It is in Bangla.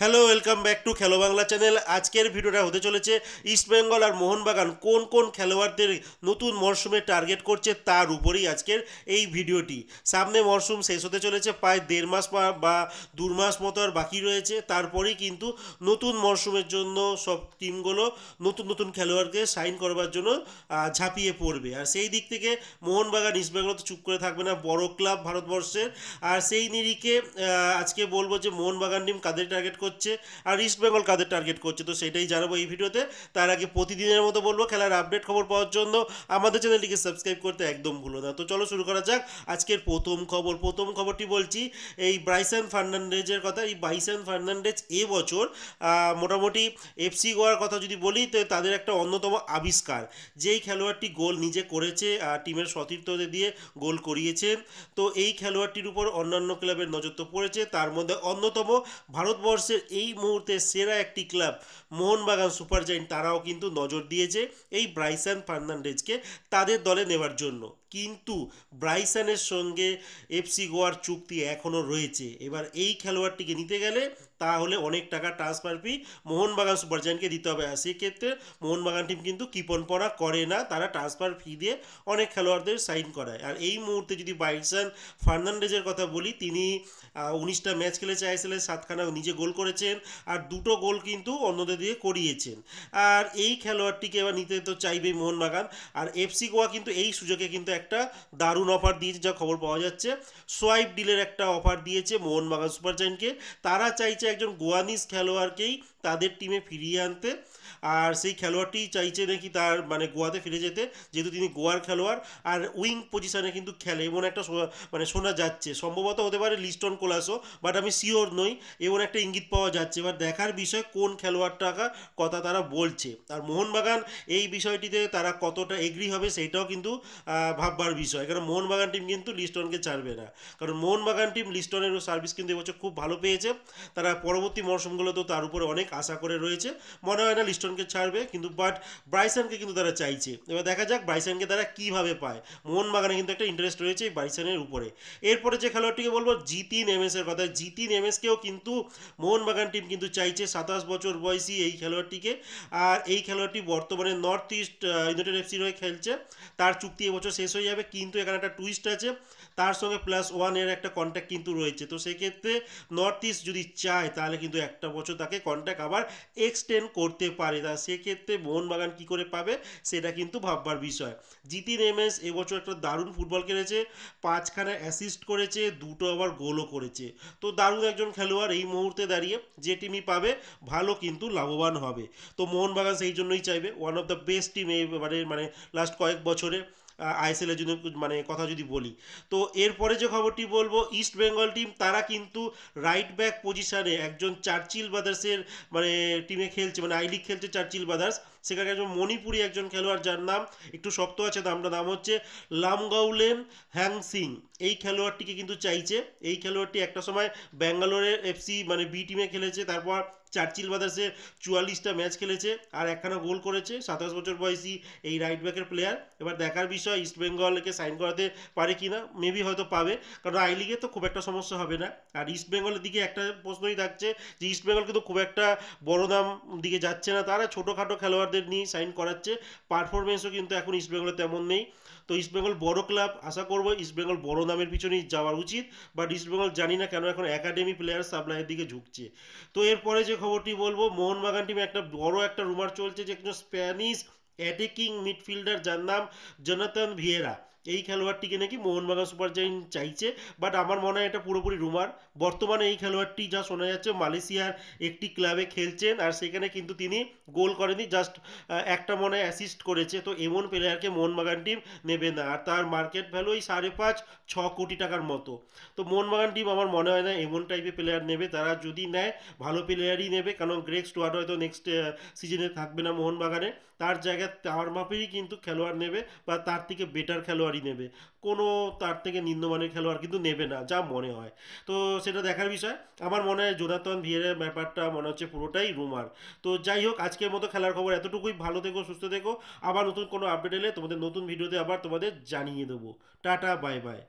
হ্যালো, ওয়েলকাম ব্যাক টু খেলো বাংলা চ্যানেল। আজকের ভিডিওটা হতে চলেছে ইস্টবেঙ্গল আর মোহনবাগান কোন কোন খেলোয়াড়দের নতুন মরশুমে টার্গেট করছে তার উপরেই আজকের এই ভিডিওটি। সামনে মরশুম শেষ হতে চলেছে, প্রায় 1.5 মাস বা 2 মাস মতো আর বাকি রয়েছে। তারপরেই কিন্তু নতুন মরশুমের জন্য সব টিমগুলো নতুন নতুন খেলোয়াড়কে সাইন করবার জন্য ঝাঁপিয়ে পড়বে। আর সেই দিক থেকে মোহনবাগান ইস্টবেঙ্গল তো চুপ করে থাকবে না, বড় ক্লাব ভারতবর্ষের। আর সেই নিরিখে আজকে বলবো যে মোহনবাগান টিম কাদের টার্গেট করছে আর ইস্টবেঙ্গল কাদের টার্গেট করছে, তো সেটাই জানাবো এই ভিডিওতে। তার আগে প্রতিদিনের মতো বলবো, খেলার আপডেট খবর পাওয়ার জন্য আমাদের চ্যানেলটিকে সাবস্ক্রাইব করতে একদম ভুলো না। তো চলো শুরু করা যাক আজকের প্রথম খবরটি বলছি এই ব্রাইসন ফার্নান্ডেজের কথা। এই ব্রাইসন ফার্নান্ডেজ এবছর মোটামুটি এফসি গোয়ার কথা যদি বলি, তো তাদের একটা অন্যতম আবিষ্কার, যেই খেলোয়াড়টি গোল নিজে করেছে আর টিমের সতীর্থদের দিয়ে গোল করিয়েছেন। তো এই খেলোয়াড়টির উপর অন্যান্য ক্লাবের নজর তো পড়েছে, তার মধ্যে অন্যতম ভারতবর্ষের এই মুহূর্তে সেরা একটি ক্লাব মোহনবাগান সুপার জায়েন্ট, তারাও কিন্তু নজর দিয়েছে এই ব্রাইসন ফার্নান্ডেজকে তাদের দলে নেওয়ার জন্য। কিন্তু ব্রাইসনের সঙ্গে এফসি গোয়ার চুক্তি এখনও রয়েছে। এবার এই খেলোয়াড়টিকে নিতে গেলে তাহলে অনেক টাকা ট্রান্সফার ফি মোহনবাগান সুপার জায়েন্টকে দিতে হবে। আর সেক্ষেত্রে মোহনবাগান টিম কিন্তু কিপনপনা করে না, তারা ট্রান্সফার ফি দিয়ে অনেক খেলোয়াড়দের সাইন করায়। আর এই মুহূর্তে যদি ব্রাইসন ফার্নান্ডেজের কথা বলি, তিনি 19টা ম্যাচ খেলেছে আইএসএল এর, 7খানা নিজে গোল করেছেন আর 2টো গোল কিন্তু অন্যদের দিয়ে করিয়েছেন। আর এই খেলোয়াড়টিকে এবার নিতে তো চাইবেই মোহনবাগান। আর এফসি গোয়া কিন্তু এই সুযোগে কিন্তু একটা দারুণ অফার দিয়েছে, যা খবর পাওয়া যাচ্ছে। সোয়াইপ ডিলের একটা অফার দিয়েছে মোহনবাগান সুপার জায়েন্টকে। তারা চাইছে একজন গোয়ানিজ খেলোয়াড়কেই তাদের টিমে ফিরিয়ে আনতে। আর সেই খেলোয়াড়টি চাইছে নাকি তার মানে গোয়াতে ফিরে যেতে, যেহেতু তিনি গোয়ার খেলোয়াড় আর উইং পজিশনে কিন্তু খেলে, এমন একটা মানে শোনা যাচ্ছে। সম্ভবত হতে পারে লিস্টন কোলাসো, বাট আমি শিওর নই, এমন একটা ইঙ্গিত পাওয়া যাচ্ছে। এবার দেখার বিষয় কোন খেলোয়াড়টাকা কথা তারা বলছে। আর মোহনবাগান এই বিষয়টিতে তারা কতটা এগ্রি হবে সেইটাও কিন্তু ভাববার বিষয়, কারণ মোহনবাগান টিম কিন্তু লিস্টনকে ছাড়বে না। কারণ মোহনবাগান টিম লিস্টনের সার্ভিস কিন্তু এবছর খুব ভালো পেয়েছে, তারা পরবর্তী মরশুমগুলোতেও তার উপরে অনেক আশা করে রয়েছে। মনে হয় না লিস্টনকে ছাড়বে, কিন্তু বাট ব্রাইসনকে কিন্তু তারা চাইছে। এবার দেখা যাক ব্রাইসনকে তারা কীভাবে পায়। মোহনবাগানে কিন্তু একটা ইন্টারেস্ট রয়েছে এই ব্রাইসনের উপরে। এরপরে যে খেলোয়াড়টিকে বলবো জিতিন এমএস এর কথা। জিতিন এমএসকেও কিন্তু মোহনবাগান টিম কিন্তু চাইছে, 27 বছর বয়সী এই খেলোয়াড়টিকে। আর এই খেলোয়াড়টি বর্তমানে নর্থ ইস্ট ইউনাইটেড এফসির হয়ে খেলছে। তার চুক্তি এবছর শেষ হয়ে যাবে, কিন্তু এখানে একটা টুইস্ট আছে, তার সঙ্গে +1 এর একটা কন্ট্যাক্ট কিন্তু রয়েছে। তো সেক্ষেত্রে নর্থ ইস্ট যদি চায় তাহলে কিন্তু একটা বছর তাকে কন্ট্যাক্ট আবার এক্সটেন্ড করতে পারে। তা সেক্ষেত্রে মোহনবাগান কী করে পাবে সেটা কিন্তু ভাববার বিষয়। জিতিন এমএস এবছর একটা দারুণ ফুটবল খেলেছে, 5খানা অ্যাসিস্ট করেছে, 2টো আবার গোলও করেছে। তো দারুণ একজন খেলোয়াড়। এই মুহূর্তে দাঁড়িয়ে যে টিমই পাবে ভালো কিন্তু লাভবান হবে। তো মোহনবাগান সেই জন্যই চাইবে, one of the best team এবারে মানে লাস্ট কয়েক বছরে আইএসএলের জন্য মানে কথা যদি বলি। তো এরপরে যে খবরটি বলবো, ইস্ট বেঙ্গল টিম তারা কিন্তু রাইট ব্যাক পজিশানে একজন চার্চিল ব্রাদার্সের মানে টিমে খেলছে, মানে আই লিগ খেলছে চার্চিল ব্রাদার্স। সেখানে একজন মণিপুরি একজন খেলোয়াড়, যার নাম একটু শক্ত আছে, নাম হচ্ছে লামগাউলেন হ্যাংসিং। এই খেলোয়াড়টিকে কিন্তু চাইছে। এই খেলোয়াড়টি একটা সময় ব্যাঙ্গালোরের এফসি মানে বি টিমে খেলেছে, তারপর চার্চিল ব্রাদার্সে 44টা ম্যাচ খেলেছে আর একখানা গোল করেছে। 27 বছর বয়সী এই রাইট ব্যাকের প্লেয়ার। এবার দেখার বিষয় ইস্ট বেঙ্গলকে সাইন করাতে পারে কি না, মেবি হয়তো পাবে, কারণ আই লিগে তো খুব একটা সমস্যা হবে না। আর ইস্ট বেঙ্গলের দিকে একটা প্রশ্নই থাকছে যে ইস্ট বেঙ্গল কিন্তু খুব একটা বড় দাম দিকে যাচ্ছে না, তারা ছোটোখাটো খেলোয়াড়দের নিয়ে সাইন করাচ্ছে। পারফরমেন্সও কিন্তু এখন ইস্ট বেঙ্গলে তেমন নেই। তো ইস্টবেঙ্গল বড় ক্লাব, আশা করবো ইস্টবেঙ্গল বড় নামের পিছনেই যাওয়া উচিত। বাট ইস্টবেঙ্গল জানি না কেন এখন একাডেমি প্লেয়ার সাপ্লাইয়ের দিকে ঝুঁকছে। তো এরপরে যে খবরটি বলবো, মোহনবাগান টিমে একটা বড় একটা রুমার চলছে যে একজন স্প্যানিশ অ্যাটাকিং মিডফিল্ডার, যার নাম জোনাথন ভিয়েরা। এই খেলোয়াড়টিকে নাকি মোহনবাগান সুপার জায়েন্ট চাইছে, বাট আমার মনে হয় এটা পুরোপুরি রুমার। বর্তমানে এই খেলোয়াড়টি যা শোনা যাচ্ছে মালয়েশিয়ার একটি ক্লাবে খেলছেন, আর সেখানে কিন্তু তিনি গোল করেনি, জাস্ট একটা মনে অ্যাসিস্ট করেছে। তো এমন প্লেয়ারকে মোহনবাগান টিম নেবে না, আর তার মার্কেট ভ্যালু এই 5.5-6 কোটি টাকার মতো। তো মোহনবাগান টিম আমার মনে হয় না এমন টাইপের প্লেয়ার নেবে। তারা যদি নেয় ভালো প্লেয়ারই নেবে, কারণ গ্রেগ স্টুয়ার্ট হয়তো নেক্সট সিজনে থাকবে না মোহনবাগানে, তার জায়গায় তার মাপেরই কিন্তু খেলোয়াড় নেবে বা তার থেকে বেটার খেলোয়াড়ই নেবে, কোনো তার থেকে নিম্নমানের খেলোয়াড় কিন্তু নেবে না যা মনে হয়। তো সেটা দেখার বিষয়। আমার মনে হয় জোনাথন ভিয়েরার ব্যাপারটা মনে হচ্ছে পুরোটাই রুমার। তো যাই হোক, আজকের মতো খেলার খবর এতটুকুই। ভালো থেকো, সুস্থ থেকো। আবার নতুন কোনো আপডেট এলে তোমাদের নতুন ভিডিওতে আবার তোমাদের জানিয়ে দেবো। Tata, bye bye.